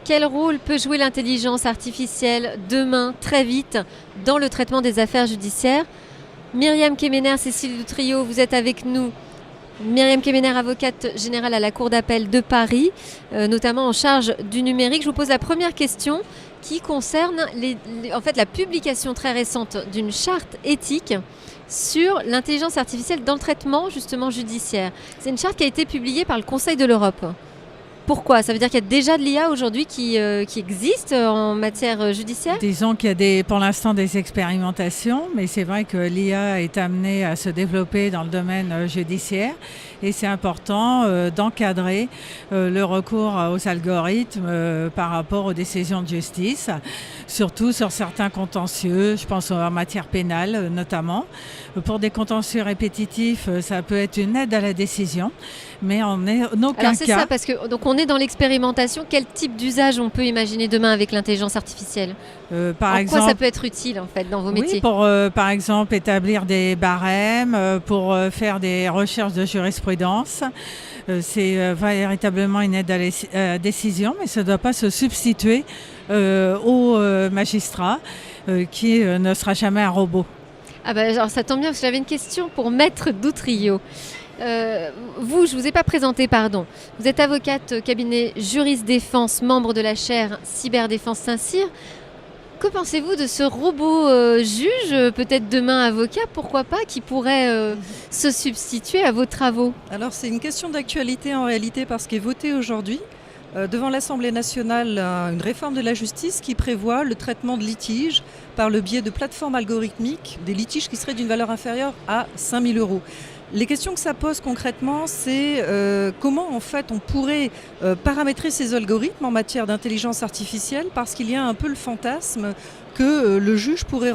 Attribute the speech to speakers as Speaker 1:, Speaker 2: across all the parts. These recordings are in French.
Speaker 1: Quel rôle peut jouer l'intelligence artificielle demain, très vite, dans le traitement des affaires judiciaires? Myriam Quéméner, Cécile Doutrillo, vous êtes avec nous. Myriam Quéméner, avocate générale à la Cour d'appel de Paris, notamment en charge du numérique. Je vous pose la première question qui concerne en fait, la publication très récente d'une charte éthique sur l'intelligence artificielle dans le traitement justement judiciaire. C'est une charte qui a été publiée par le Conseil de l'Europe. Pourquoi? Ça veut dire qu'il y a déjà de l'IA aujourd'hui qui existe en matière judiciaire?
Speaker 2: Disons qu'il y a pour l'instant des expérimentations, mais c'est vrai que l'IA est amenée à se développer dans le domaine judiciaire et c'est important d'encadrer le recours aux algorithmes par rapport aux décisions de justice, surtout sur certains contentieux, je pense en matière pénale notamment. Pour des contentieux répétitifs, ça peut être une aide à la décision, mais en aucun cas...
Speaker 1: Alors c'est ça, parce que donc on est dans l'expérimentation. Quel type d'usage on peut imaginer demain avec l'intelligence artificielle?
Speaker 2: Par exemple,
Speaker 1: quoi ça peut être utile en fait dans vos métiers?
Speaker 2: Oui, pour par exemple établir des barèmes, pour faire des recherches de jurisprudence. C'est véritablement une aide à la décision, mais ça ne doit pas se substituer au magistrat qui ne sera jamais un robot.
Speaker 1: Ah bah, alors ça tombe bien parce que j'avais une question pour Maître Doutrillo. Vous, je ne vous ai pas présenté, pardon. Vous êtes avocate cabinet Juris Défense, membre de la chaire Cyberdéfense Saint-Cyr. Que pensez-vous de ce robot juge, peut-être demain avocat, pourquoi pas, qui pourrait se substituer à vos travaux?
Speaker 3: Alors c'est une question d'actualité en réalité parce qu'est votée aujourd'hui devant l'Assemblée nationale une réforme de la justice qui prévoit le traitement de litiges par le biais de plateformes algorithmiques, des litiges qui seraient d'une valeur inférieure à 5 000 €. Les questions que ça pose concrètement, c'est comment en fait on pourrait paramétrer ces algorithmes en matière d'intelligence artificielle, parce qu'il y a un peu le fantasme que le juge pourrait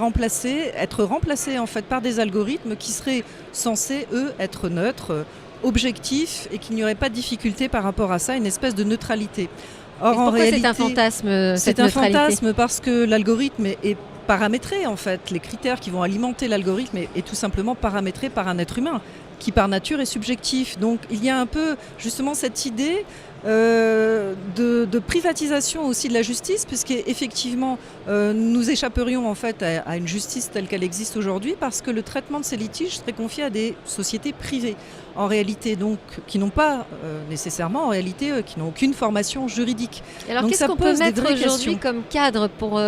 Speaker 3: être remplacé en fait par des algorithmes qui seraient censés eux être neutres, objectifs, et qu'il n'y aurait pas de difficulté par rapport à ça, une espèce de neutralité.
Speaker 1: Or, en réalité, c'est un fantasme, cette neutralité?
Speaker 3: C'est un fantasme parce que l'algorithme est paramétré en fait. Les critères qui vont alimenter l'algorithme est tout simplement paramétré par un être humain qui par nature est subjectif. Donc il y a un peu justement cette idée de privatisation aussi de la justice, puisqu'effectivement nous échapperions en fait à une justice telle qu'elle existe aujourd'hui, parce que le traitement de ces litiges serait confié à des sociétés privées en réalité, donc qui n'ont pas nécessairement en réalité qui n'ont aucune formation juridique.
Speaker 1: Et alors qu'est-ce qu'on peut mettre aujourd'hui comme cadre pour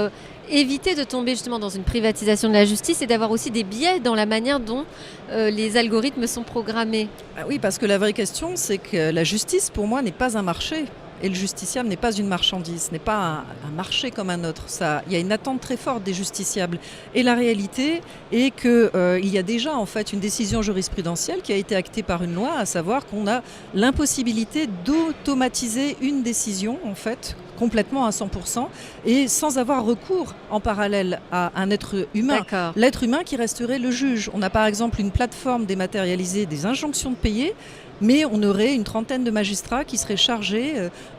Speaker 1: éviter de tomber justement dans une privatisation de la justice et d'avoir aussi des biais dans la manière dont les algorithmes sont programmés?
Speaker 3: Oui, parce que la vraie question, c'est que la justice, pour moi, n'est pas un marché. Et le justiciable n'est pas une marchandise, n'est pas un marché comme un autre. Il y a une attente très forte des justiciables. Et la réalité est qu'il y a déjà en fait une décision jurisprudentielle qui a été actée par une loi, à savoir qu'on a l'impossibilité d'automatiser une décision en fait complètement à 100% et sans avoir recours en parallèle à un être humain.
Speaker 1: D'accord.
Speaker 3: L'être humain qui resterait le juge. On a par exemple une plateforme dématérialisée des injonctions de payer, mais on aurait une trentaine de magistrats qui seraient chargés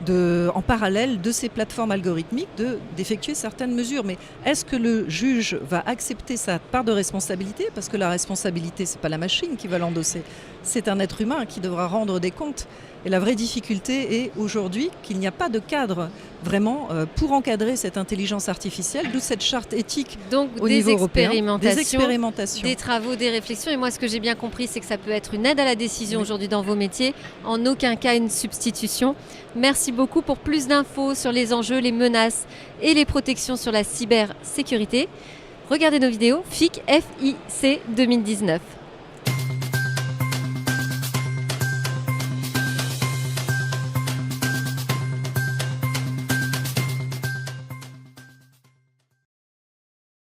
Speaker 3: en parallèle de ces plateformes algorithmiques d'effectuer certaines mesures. Mais est-ce que le juge va accepter sa part de responsabilité? Parce que la responsabilité, ce n'est pas la machine qui va l'endosser, c'est un être humain qui devra rendre des comptes. Et la vraie difficulté est aujourd'hui qu'il n'y a pas de cadre vraiment pour encadrer cette intelligence artificielle, d'où cette charte éthique au niveau européen. Des expérimentations,
Speaker 1: des travaux, des réflexions. Et moi, ce que j'ai bien compris, c'est que ça peut être une aide à la décision aujourd'hui dans vos métiers, en aucun cas une substitution. Merci beaucoup. Pour plus d'infos sur les enjeux, les menaces et les protections sur la cybersécurité, regardez nos vidéos FIC 2019.